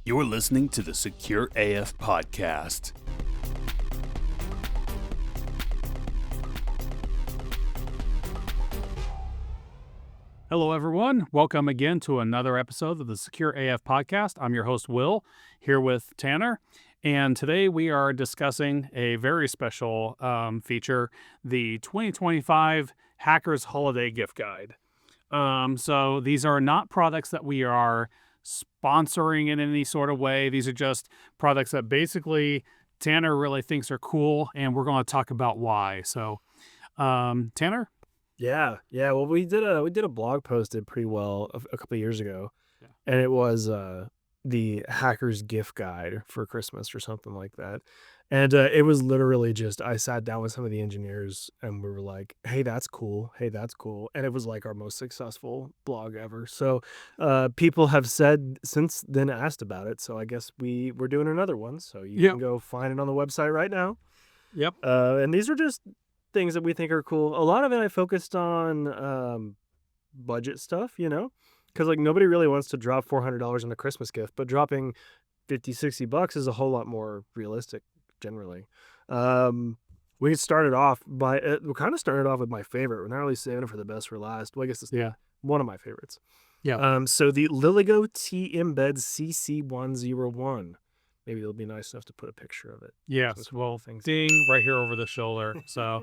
You're listening to the Secure AF podcast. Hello, everyone. Welcome again to another episode of the Secure AF podcast. I'm your host, Will, here with Tanner. And today we are discussing a very special feature, the 2025 Hackers Holiday Gift Guide. So these are not products that we are sponsoring in any sort of way. These are just products that basically Tanner really thinks are cool, and we're going to talk about why. So, Tanner? Yeah. Well, we did a blog post did pretty well a couple of years ago, and it was the Hackers Gift Guide for Christmas or something like that. And it was literally just I sat down with some of the engineers and we were like, "Hey, that's cool. Hey, that's cool." And it was like our most successful blog ever. So people have said since then asked about it. So I guess we're doing another one. So you can go find it on the website right now. Yep. And these are just things that we think are cool. A lot of it I focused on budget stuff, because like nobody really wants to drop $400 on a Christmas gift, but dropping $50-$60 is a whole lot more realistic generally. We started off we kind of started off with my favorite. We're not really saving it for the best for last. Well, I guess it's one of my favorites. So the Liligo T Embed CC101. Maybe it'll be nice enough to put a picture of it. Yes. Well, ding right here over the shoulder. So,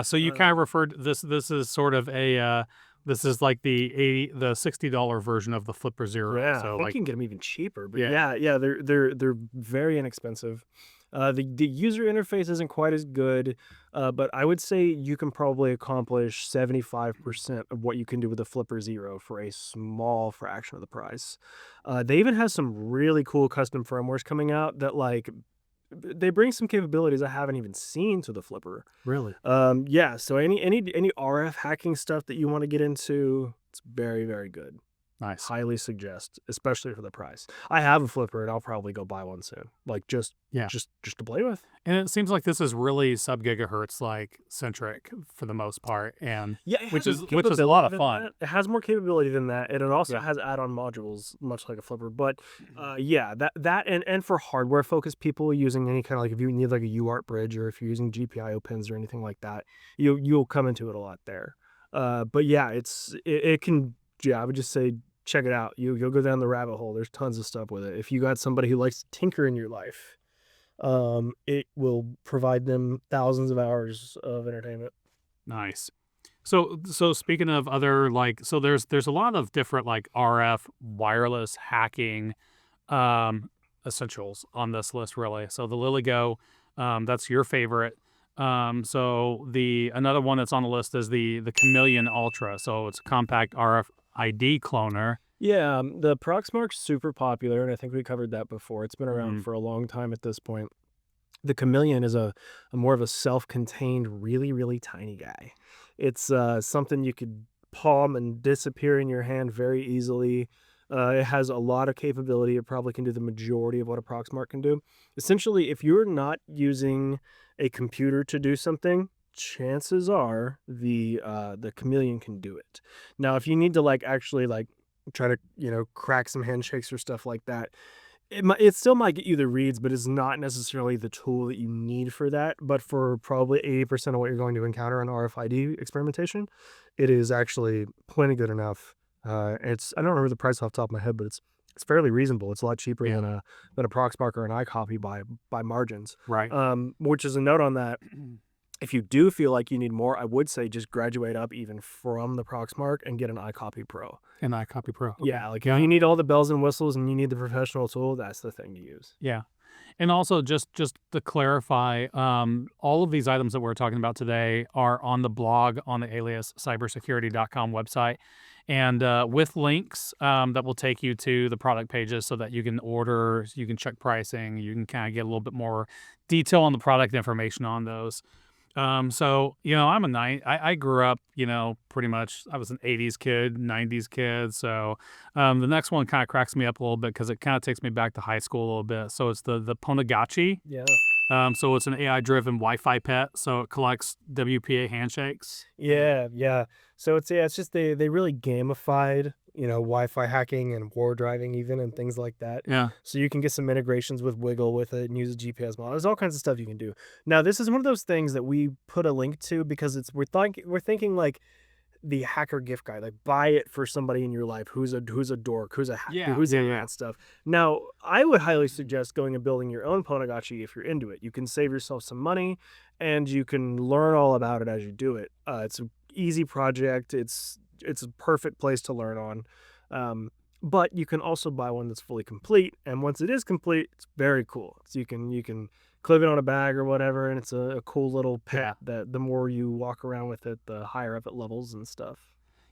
so you kind of referred this is sort of a this is like the $60 version of the Flipper Zero. Yeah, so I think you can get them even cheaper. But they're very inexpensive. The user interface isn't quite as good, but I would say you can probably accomplish 75% of what you can do with the Flipper Zero for a small fraction of the price. They even have some really cool custom firmwares coming out that they bring some capabilities I haven't even seen to the Flipper. Really? So any RF hacking stuff that you want to get into, it's very, very good. Nice. Highly suggest, especially for the price. I have a Flipper and I'll probably go buy one soon. Just to play with. And it seems like this is really sub-gigahertz centric for the most part, and which is a lot of fun. It has more capability than that, and it also has add-on modules, much like a Flipper. But that and for hardware focused people using any kind of if you need like a UART bridge or if you're using GPIO pins or anything like that, you'll come into it a lot there. But it can. Yeah, I would just say check it out. You'll go down the rabbit hole. There's tons of stuff with it. If you got somebody who likes to tinker in your life, it will provide them thousands of hours of entertainment. Nice. So speaking of other there's a lot of different RF wireless hacking essentials on this list really. So the Liligo, that's your favorite. So another one that's on the list is the Chameleon Ultra. So it's a compact RFID cloner. Yeah, the Proxmark's super popular, and I think we covered that before. It's been around for a long time at this point. The Chameleon is a more of a self-contained, really, really tiny guy. It's something you could palm and disappear in your hand very easily. It has a lot of capability. It probably can do the majority of what a Proxmark can do. Essentially, if you're not using a computer to do something, chances are the Chameleon can do it. Now, if you need to actually try to crack some handshakes or stuff like that, it still might get you the reads, but it's not necessarily the tool that you need for that. But for probably 80% of what you're going to encounter in RFID experimentation, it is actually plenty good enough. I don't remember the price off the top of my head, but it's fairly reasonable. It's a lot cheaper than a Proxmark or an iCopy by margins. Right. Which is a note on that. If you do feel like you need more, I would say just graduate up even from the Proxmark and get an iCopy Pro. An iCopy Pro. Okay. Yeah, if you need all the bells and whistles and you need the professional tool, that's the thing to use. Yeah. And also just to clarify, all of these items that we're talking about today are on the blog on the aliascybersecurity.com website, and with links that will take you to the product pages so that you can order, you can check pricing, you can kind of get a little bit more detail on the product information on those. So, I grew up, pretty much, I was an 80s kid, 90s kid. So, the next one kind of cracks me up a little bit because it kind of takes me back to high school a little bit. So it's the Ponagachi. Yeah. So it's an AI-driven Wi-Fi pet. So it collects WPA handshakes. Yeah. So it's just they really gamified Wi-Fi hacking and war driving even and things like that. Yeah. So you can get some integrations with Wiggle with it and use a GPS model. There's all kinds of stuff you can do. Now, this is one of those things that we put a link to because we're thinking like the hacker gift guide, like buy it for somebody in your life who's a dork, who's a hacker, who's into that stuff. Now, I would highly suggest going and building your own Ponagachi if you're into it. You can save yourself some money and you can learn all about it as you do it. It's an easy project. It's a perfect place to learn on. But you can also buy one that's fully complete, and once it is complete, it's very cool. So you can clip it on a bag or whatever, and it's a cool little pet that the more you walk around with it, the higher up it levels and stuff.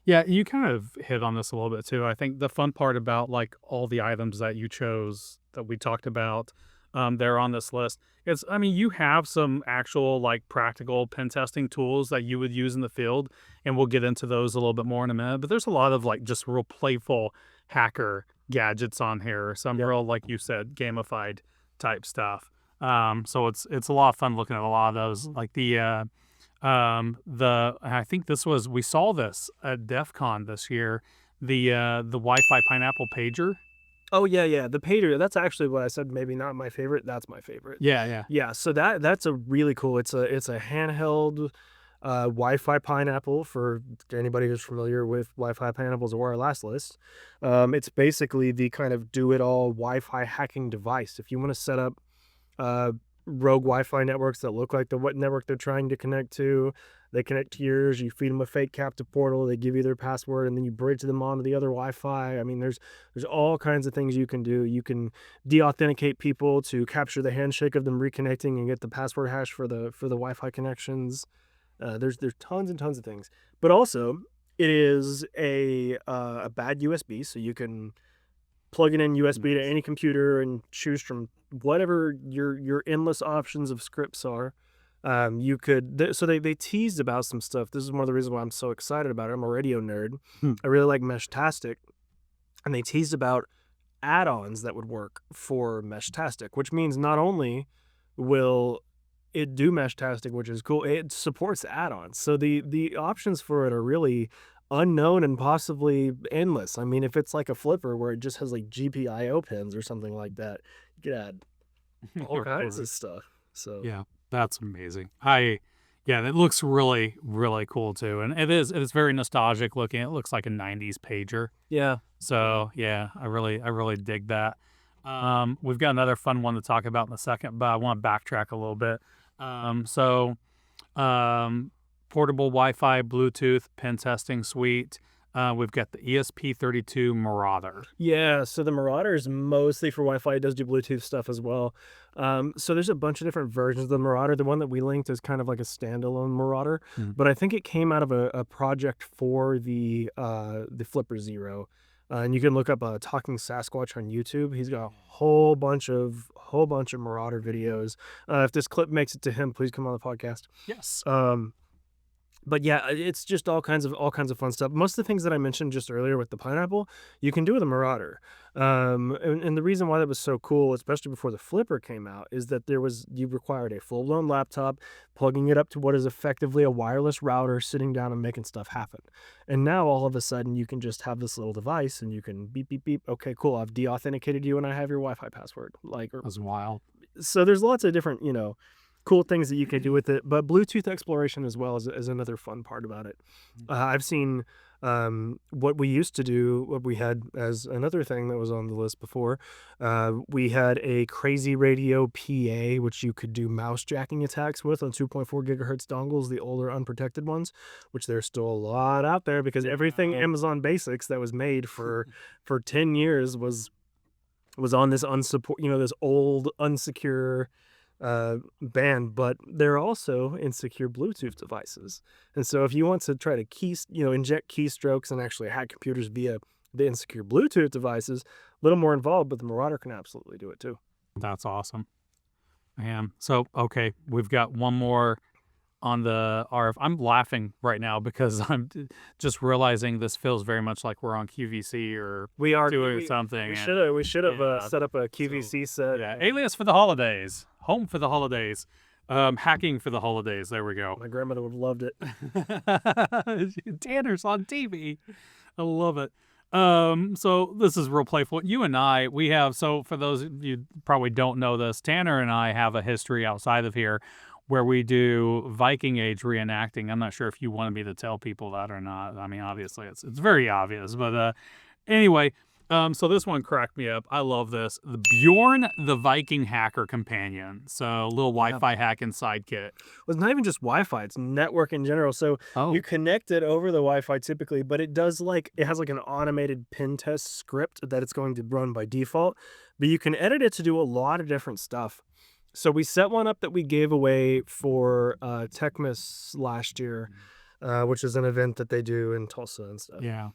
Yeah, you kind of hit on this a little bit too. I think the fun part about like all the items that you chose that we talked about, they're on this list. I mean, you have some actual like practical pen testing tools that you would use in the field, and we'll get into those a little bit more in a minute. But there's a lot of like just real playful hacker gadgets on here. Some real, like you said, gamified type stuff. So it's a lot of fun looking at a lot of those. Like I think we saw this at DEF CON this year, the Wi-Fi pineapple pager. Oh yeah. The pager, that's actually what I said, maybe not my favorite. That's my favorite. Yeah. Yeah, so that's a really cool. It's a handheld Wi-Fi pineapple for anybody who's familiar with Wi-Fi pineapples or our last list. It's basically the kind of do-it-all Wi-Fi hacking device. If you want to set up rogue Wi-Fi networks that look like what network they're trying to connect to, they connect to yours, you feed them a fake captive portal, they give you their password, and then you bridge them onto the other Wi-Fi. I mean, there's all kinds of things you can do. You can de-authenticate people to capture the handshake of them reconnecting and get the password hash for the Wi-Fi connections. There's tons and tons of things, but also it is a bad USB, so you can plug it in USB to any computer and choose from whatever your endless options of scripts are. You could so they teased about some stuff. This is one of the reasons why I'm so excited about it. I'm a radio nerd. I really like Meshtastic, and they teased about add-ons that would work for Meshtastic, which means not only will it do Meshtastic, which is cool, it supports add-ons. So the options for it are really unknown and possibly endless. I mean, if it's like a flipper where it just has like GPIO pins or something like that, you could add all kinds of stuff. So yeah, that's amazing. It looks really, really cool too. And it's very nostalgic looking. It looks like a 90s pager. yeah. So yeah, I really dig that. We've got another fun one to talk about in a second, but I want to backtrack a little bit. Portable Wi-Fi, Bluetooth, pen testing suite. We've got the ESP32 Marauder. Yeah, so the Marauder is mostly for Wi-Fi. It does do Bluetooth stuff as well. So there's a bunch of different versions of the Marauder. The one that we linked is kind of like a standalone Marauder, but I think it came out of a project for the Flipper Zero. And you can look up Talking Sasquatch on YouTube. He's got a whole bunch of Marauder videos. If this clip makes it to him, please come on the podcast. Yes. But yeah, it's just all kinds of fun stuff. Most of the things that I mentioned just earlier with the pineapple, you can do with a Marauder. And the reason why that was so cool, especially before the Flipper came out, is that you required a full-blown laptop, plugging it up to what is effectively a wireless router, sitting down and making stuff happen. And now all of a sudden you can just have this little device and you can beep, beep, beep. Okay, cool. I've de-authenticated you and I have your Wi-Fi password. That's wild. So there's lots of different, cool things that you can do with it, but Bluetooth exploration as well is another fun part about it. I've seen what we used to do, what we had as another thing that was on the list before. We had a Crazy Radio PA, which you could do mouse jacking attacks with on 2.4 gigahertz dongles, the older unprotected ones, which there's still a lot out there because everything Amazon Basics that was made for 10 years was on this this old unsecure band, but they're also insecure Bluetooth devices. And so if you want to try to inject keystrokes and actually hack computers via the insecure Bluetooth devices, a little more involved, but the Marauder can absolutely do it too. That's awesome. So, okay, we've got one more on the RF. I'm laughing right now because I'm just realizing this feels very much like we're on QVC or doing something. We should have set up a QVC set. Yeah, Alias for the holidays, home for the holidays, hacking for the holidays. There we go. My grandmother would have loved it. Tanner's on TV. I love it. So this is real playful. You and I, we have, so for those of you who probably don't know this, Tanner and I have a history outside of here where we do Viking Age reenacting. I'm not sure if you wanted me to tell people that or not. I mean, obviously it's very obvious, but anyway, so this one cracked me up. I love this. The Bjorn the Viking Hacker Companion. So little Wi-Fi hacking sidekick. Well, it's not even just Wi-Fi, it's network in general. So Oh, you connect it over the Wi-Fi typically, but it has like an automated pen test script that it's going to run by default, but you can edit it to do a lot of different stuff. So we set one up that we gave away for Techmas last year, which is an event that they do in Tulsa and stuff. yeah.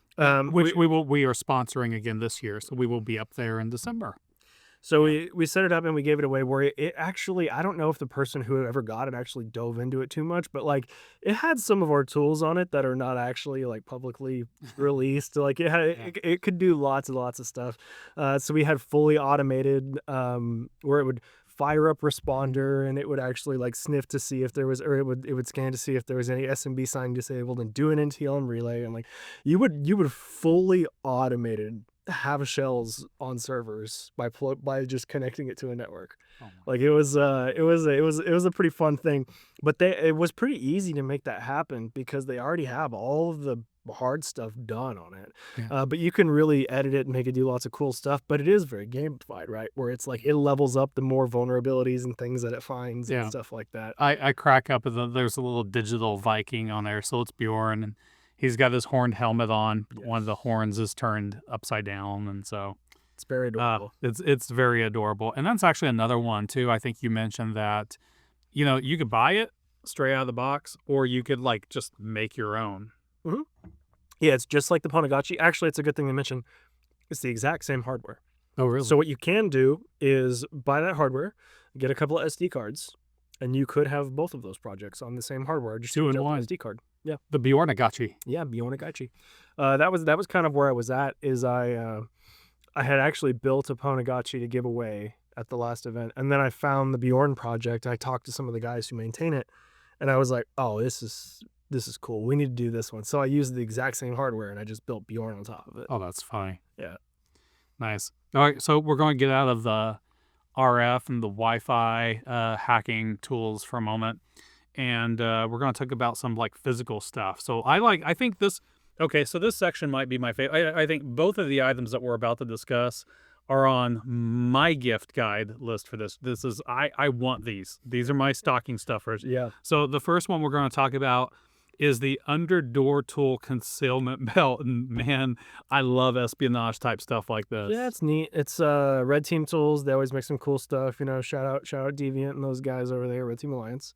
We, We are sponsoring again this year, so we will be up there in December. So we set it up and we gave it away where it actually, I don't know if the person who ever got it actually dove into it too much, but like it had some of our tools on it that are not actually like publicly released. Like it could do lots and lots of stuff. So we had fully automated where it would fire up responder and it would actually like sniff to see if there was, or it would scan to see if there was any SMB sign disabled and do an NTLM relay. And like you would fully automated have shells on servers by just connecting it to a network. Like it was a pretty fun thing, but it was pretty easy to make that happen because they already have all of the hard stuff done on it. Yeah. But you can really edit it and make it do lots of cool stuff, but it is very gamified, right? Where it's like it levels up the more vulnerabilities and things that it finds and stuff like that. I crack up at there's a little digital Viking on there, so it's Bjorn, and he's got his horned helmet on. Yes. One of the horns is turned upside down, and so it's very adorable. It's very adorable, and that's actually another one too. I think you mentioned that, you could buy it straight out of the box, or you could like just make your own. Mm-hmm. Yeah, it's just like the Ponagachi. Actually, it's a good thing to mention. It's the exact same hardware. Oh, really? So what you can do is buy that hardware, get a couple of SD cards, and you could have both of those projects on the same hardware. Just 2 in 1 SD card. Yeah, the Bjornagachi. Yeah, Bjornagachi. That was kind of where I was at. Is I had actually built a Ponagachi to give away at the last event, and then I found the Bjorn project. I talked to some of the guys who maintain it, and I was like, oh, this is cool. We need to do this one. So I used the exact same hardware and I just built Bjorn on top of it. Oh, that's funny. Yeah. Nice. All right. So we're going to get out of the RF and the Wi-Fi hacking tools for a moment. And we're going to talk about some like physical stuff. So I think this, okay, so this section might be my favorite. I think both of the items that we're about to discuss are on my gift guide list for this. This is, I want these. These are my stocking stuffers. Yeah. So the first one we're going to talk about is the under door tool concealment belt. And man, I love espionage type stuff like this. Yeah, it's neat. It's Red Team Tools. They always make some cool stuff. Shout out Deviant and those guys over there, Red Team Alliance.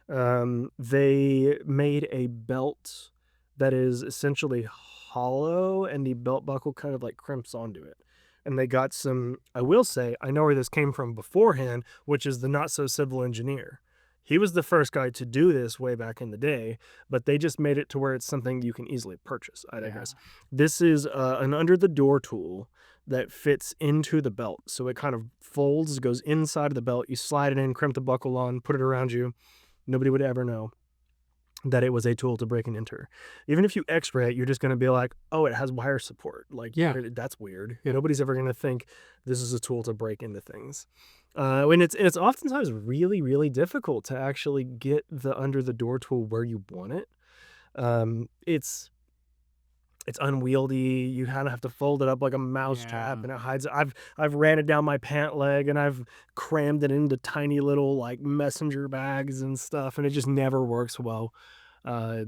They made a belt that is essentially hollow and the belt buckle kind of like crimps onto it. And they got some, I will say, I know where this came from beforehand, which is the Not So Civil Engineer. He was the first guy to do this way back in the day, but they just made it to where it's something you can easily purchase, I guess. This is an under-the-door tool that fits into the belt. So it kind of folds, goes inside of the belt. You slide it in, crimp the buckle on, put it around you. Nobody would ever know that it was a tool to break and enter. Even if you x-ray it, you're just going to be like, oh, it has wire support. Like, yeah, that's weird. Yeah. Nobody's ever going to think this is a tool to break into things. And it's oftentimes really, really difficult to actually get the under the door tool where you want it. It's unwieldy. You kind of have to fold it up like a mouse trap, and it hides. I've ran it down my pant leg, and I've crammed it into tiny little like messenger bags and stuff, and it just never works well.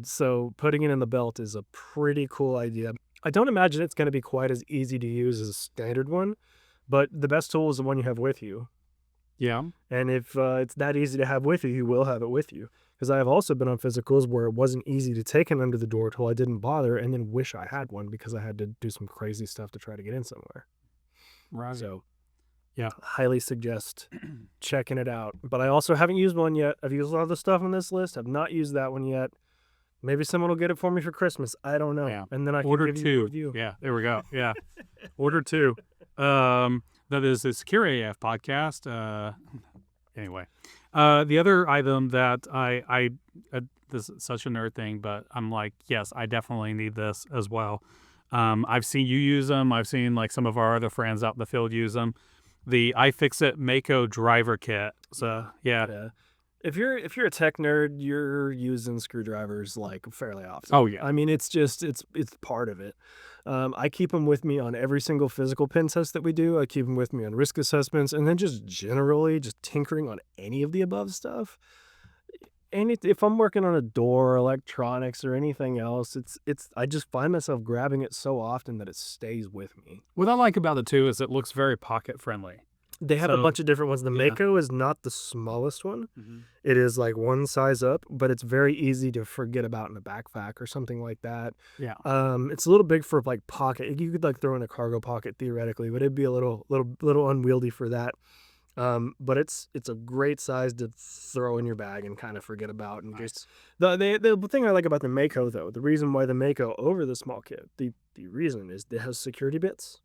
So putting it in the belt is a pretty cool idea. I don't imagine it's going to be quite as easy to use as a standard one, but the best tool is the one you have with you. Yeah. And if it's that easy to have with you, you will have it with you. Because I have also been on physicals where it wasn't easy to take an under the door tool. I didn't bother and then wish I had one because I had to do some crazy stuff to try to get in somewhere. Right. So, yeah, highly suggest checking it out. But I also haven't used one yet. I've used a lot of the stuff on this list. I've not used that one yet. Maybe someone will get it for me for Christmas. I don't know. Yeah. And then I can order give you two. a review. Yeah, there we go. Yeah. Order two. That is the Secure AF podcast. Anyway, the other item that I this is such a nerd thing, but I'm like, yes, I definitely need this as well. I've seen you use them. I've seen like some of our other friends out in the field use them. The iFixit Mako driver kit. So yeah. Yeah. If you're a tech nerd, you're using screwdrivers like fairly often. Oh yeah. I mean, it's just it's part of it. I keep them with me on every single physical pen test that we do. I keep them with me on risk assessments, and then just generally just tinkering on any of the above stuff. If I'm working on a door, electronics, or anything else, it's I just find myself grabbing it so often that it stays with me. What I like about it too is it looks very pocket friendly. They have a So bunch of different ones. The yeah. Mako is not the smallest one. It is like one size up, but it's very easy to forget about in a backpack or something like that. Yeah. It's a little big for like pocket. You could like throw in a cargo pocket theoretically, but it'd be a little unwieldy for that. But it's a great size to throw in your bag and kind of forget about. And just the thing I like about the Mako though, the reason why the Mako over the small kit, the reason is it has security bits.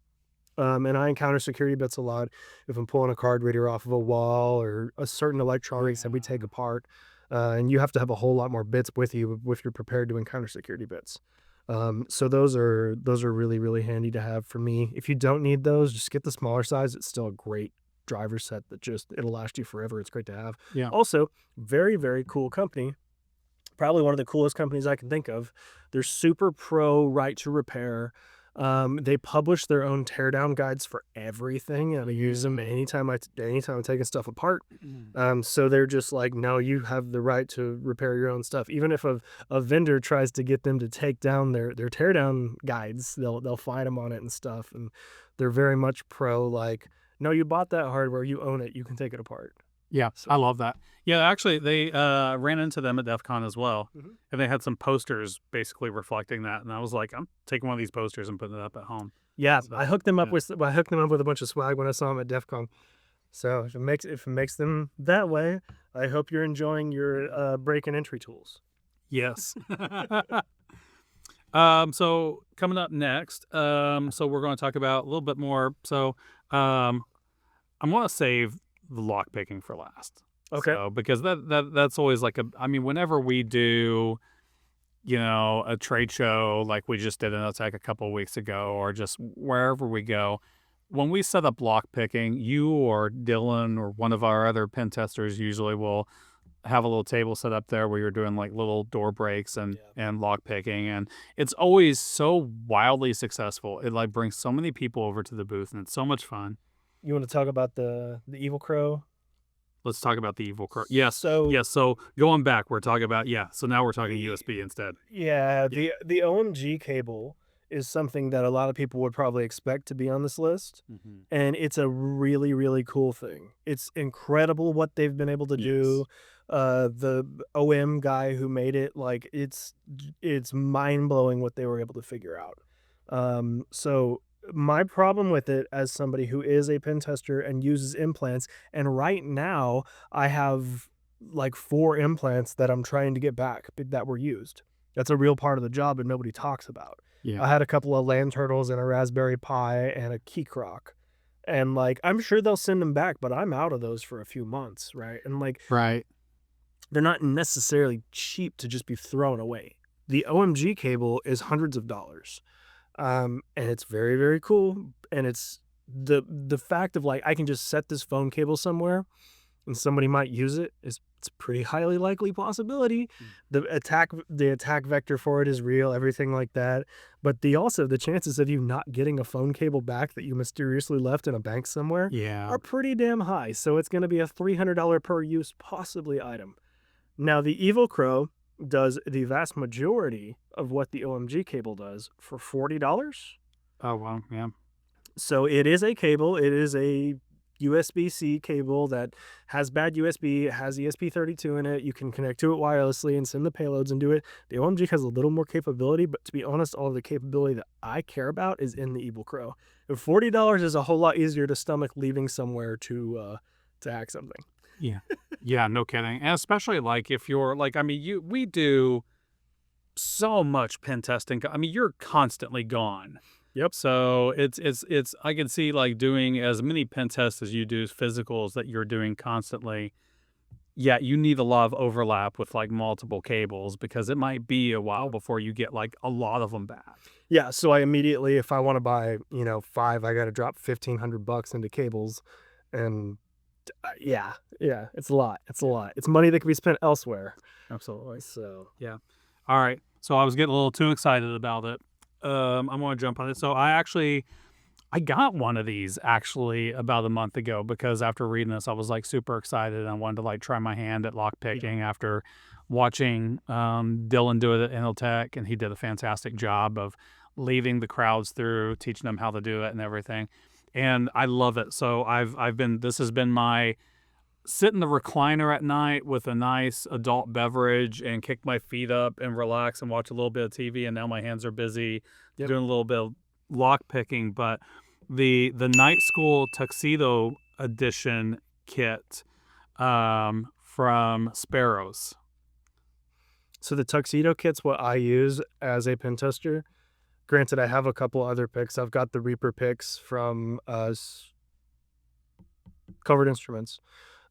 And I encounter security bits a lot if I'm pulling a card reader off of a wall or a certain electronics that we take apart. And you have to have a whole lot more bits with you if you're prepared to encounter security bits. So those are really, really handy to have for me. If you don't need those, just get the smaller size. It's still a great driver set that just it'll last you forever. It's great to have. Yeah. Also, very, very cool company. Probably one of the coolest companies I can think of. They're super pro right to repair. They publish their own teardown guides for everything, and I use them anytime I'm taking stuff apart. So they're just like, no, you have the right to repair your own stuff. Even if a vendor tries to get them to take down their teardown guides, they'll fight them on it and stuff. And they're very much pro like, no, you bought that hardware, you own it, you can take it apart. Yeah, So- I love that. Yeah, actually, they ran into them at DEF CON as well, and they had some posters basically reflecting that. And I was like, I'm taking one of these posters and putting it up at home. Yeah, So, I hooked them up yeah. with a bunch of swag when I saw them at DEF CON. So if it makes them that way, I hope you're enjoying your break and entry tools. Yes. So coming up next, so we're going to talk about a little bit more. So I'm going to save the lock picking for last. Okay. So, because that's always like whenever we do, a trade show like we just did in Attack a couple of weeks ago, or just wherever we go, when we set up lock picking, you or Dylan or one of our other pen testers usually will have a little table set up there where you're doing like little door breaks and lock picking, and it's always so wildly successful. It like brings so many people over to the booth, and it's so much fun. You want to talk about the Evil Crow? Let's talk about the Evil Crow. Yes. So Yes. So going back, we're talking about, so now we're talking USB instead. yeah, the OMG cable is something that a lot of people would probably expect to be on this list, and it's a really, really cool thing. It's incredible what they've been able to do. The OM guy who made it, like it's mind blowing what they were able to figure out. So my problem with it as somebody who is a pen tester and uses implants, and right now I have like 4 implants that I'm trying to get back that were used. That's a real part of the job and nobody talks about. Yeah. I had a couple of land turtles and a Raspberry Pi and a key croc. And like, I'm sure they'll send them back, but I'm out of those for a few months, right? And like, Right. they're not necessarily cheap to just be thrown away. The OMG cable is hundreds of dollars. And it's very, very cool. And it's the fact of like, I can just set this phone cable somewhere and somebody might use it it's a pretty highly likely possibility. The attack vector for it is real, everything like that. But the chances of you not getting a phone cable back that you mysteriously left in a bank somewhere are pretty damn high. So it's going to be a $300 per use possibly item. Now the Evil Crow does the vast majority of what the OMG cable does for $40. Oh, wow. Yeah. So it is a cable. It is a USB-C cable that has bad USB. It has ESP32 in it. You can connect to it wirelessly and send the payloads and do it. The OMG has a little more capability, but to be honest, all of the capability that I care about is in the Evil Crow. And $40 is a whole lot easier to stomach leaving somewhere to hack something. Yeah. Yeah, no kidding. And especially like if you're like, we do so much pen testing. You're constantly gone. Yep. So it's I can see like doing as many pen tests as you do physicals that you're doing constantly. yeah, you need a lot of overlap with like multiple cables because it might be a while before you get like a lot of them back. Yeah, so I immediately, if I want to buy, 5, I got to drop $1,500 into cables, and yeah, it's a lot. It's a lot. It's money that can be spent elsewhere. Absolutely. So Yeah. All right. So I was getting a little too excited about it. I'm going to jump on it. So I got one of these actually about a month ago because after reading this, I was like super excited and I wanted to like try my hand at lock picking after watching Dylan do it at Inteltech, and he did a fantastic job of leading the crowds through, teaching them how to do it and everything. And I love it. So this has been my sit in the recliner at night with a nice adult beverage and kick my feet up and relax and watch a little bit of TV. And now my hands are busy Yep. doing a little bit of lock picking. But the night school tuxedo edition kit from Sparrows. So the tuxedo kit's what I use as a pen tester. Granted, I have a couple other picks. I've got the Reaper picks from Covered Instruments.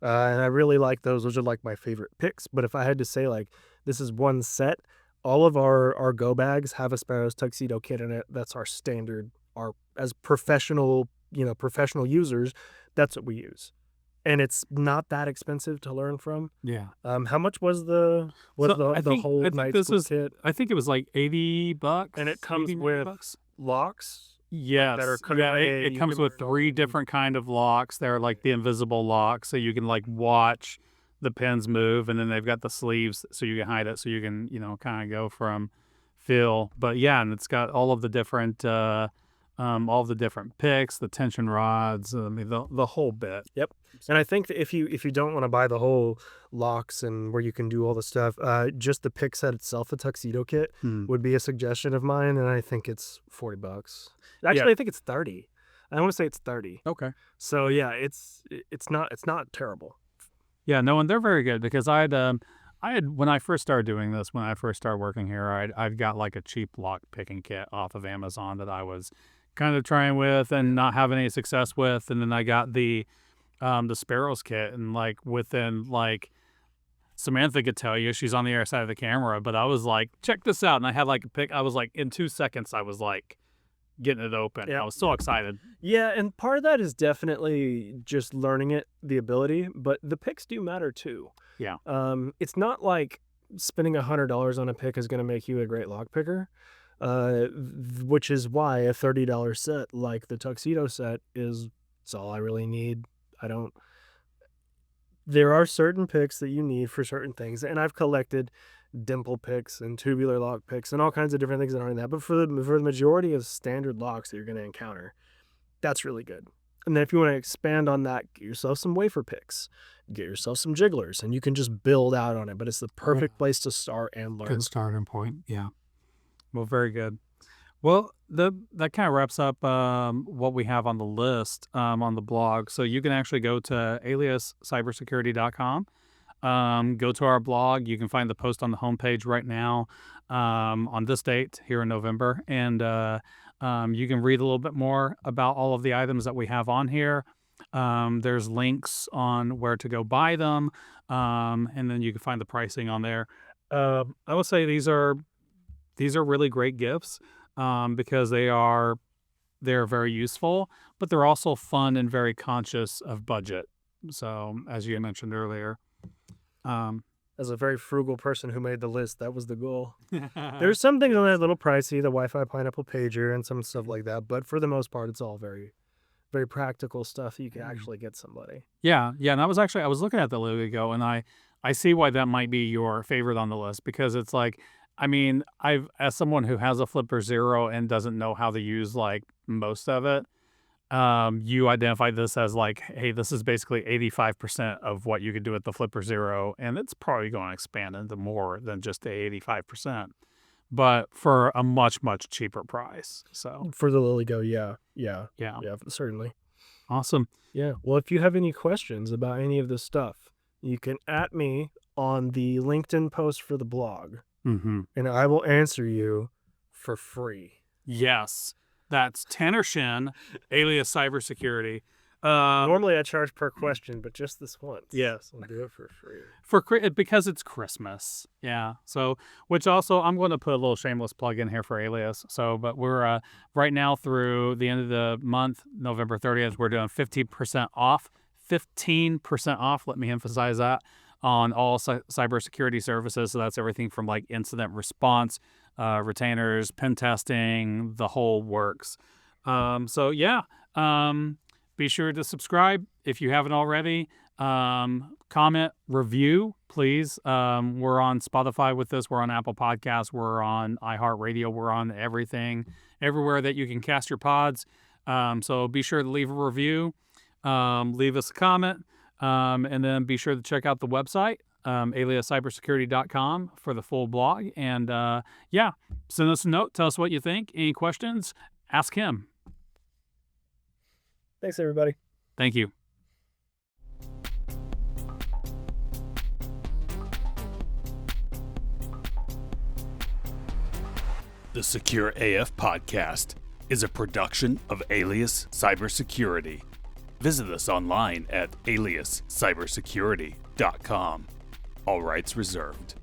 And I really like those. Those are like my favorite picks. But if I had to say like this is one set, all of our go bags have a Sparrows tuxedo kit in it. That's our standard. Our as professional users, that's what we use. And it's not that expensive to learn from. Yeah. How much was the whole night school kit? I think it was like $80, And it comes 80 with bucks. locks. Yes. that are cut Yeah, away, it you comes can with learn 3 all- different kind of locks. They're like the invisible locks, so you can like watch the pins move, and then they've got the sleeves so you can hide it, so you can, kind of go from feel. But yeah, and it's got all of the different picks, the tension rods, I mean, the whole bit. Yep. And I think that if you don't want to buy the whole locks and where you can do all the stuff, just the pick set itself, the tuxedo kit, would be a suggestion of mine, and I think it's $40. Actually, I think it's 30. I want to say it's 30. Okay. So yeah, it's not terrible. Yeah, no, and they're very good because I had when I first started doing this, when I first started working here, I'd got like a cheap lock picking kit off of Amazon that I was kind of trying with and not having any success with, and then I got the Sparrows kit, and like within like Samantha could tell you, she's on the other side of the camera, but I was like, check this out, and I had like a pick. I was like, in 2 seconds, I was like getting it open. Yeah. I was so excited. Yeah, and part of that is definitely just learning it, the ability, but the picks do matter too. Yeah. It's not like spending $100 on a pick is going to make you a great lock picker, which is why a $30 set like the tuxedo set is all I really need. There are certain picks that you need for certain things, and I've collected dimple picks and tubular lock picks and all kinds of different things that aren't that. But for the majority of standard locks that you're going to encounter, that's really good. And then if you want to expand on that, get yourself some wafer picks, get yourself some jigglers, and you can just build out on it. But it's the perfect place to start and learn. Good starting point. Yeah. Well, very good. Well, that kind of wraps up what we have on the list on the blog. So you can actually go to aliascybersecurity.com. Go to our blog. You can find the post on the homepage right now on this date here in November. And you can read a little bit more about all of the items that we have on here. There's links on where to go buy them. And then you can find the pricing on there. I would say these are really great gifts because they're very useful, but they're also fun and very conscious of budget. So as you mentioned earlier, as a very frugal person who made the list, that was the goal. There's some things on there a little pricey, the Wi-Fi Pineapple pager and some stuff like that, but for the most part, it's all very, very practical stuff that you can actually get somebody. Yeah. And I was looking at the little ago, and I see why that might be your favorite on the list, because it's like, I mean, as someone who has a Flipper Zero and doesn't know how to use like most of it, you identify this as like, hey, this is basically 85% of what you could do with the Flipper Zero, and it's probably going to expand into more than just the 85%, but for a much, much cheaper price. So for the LilyGo, yeah, certainly. Awesome. Yeah. Well, if you have any questions about any of this stuff, you can @ me on the LinkedIn post for the blog. And I will answer you for free. Yes, that's Tanner Shin, alias Cybersecurity. Normally I charge per question, but just this once. Yes, I'll do it for free. Because it's Christmas. Yeah. So, which also I'm going to put a little shameless plug in here for Alias. So, but we're right now through the end of the month, November 30th, we're doing 15% off. 15% off. Let me emphasize that on all cybersecurity services. So that's everything from like incident response, retainers, pen testing, the whole works. So yeah. Be sure to subscribe if you haven't already. Comment, review, please. We're on Spotify with this. We're on Apple Podcasts. We're on iHeartRadio. We're on everywhere that you can cast your pods. So be sure to leave a review. Leave us a comment. And then be sure to check out the website, aliascybersecurity.com, for the full blog. And send us a note. Tell us what you think. Any questions? Ask him. Thanks, everybody. Thank you. The Secure AF Podcast is a production of Alias Cybersecurity. Visit us online at aliascybersecurity.com. All rights reserved.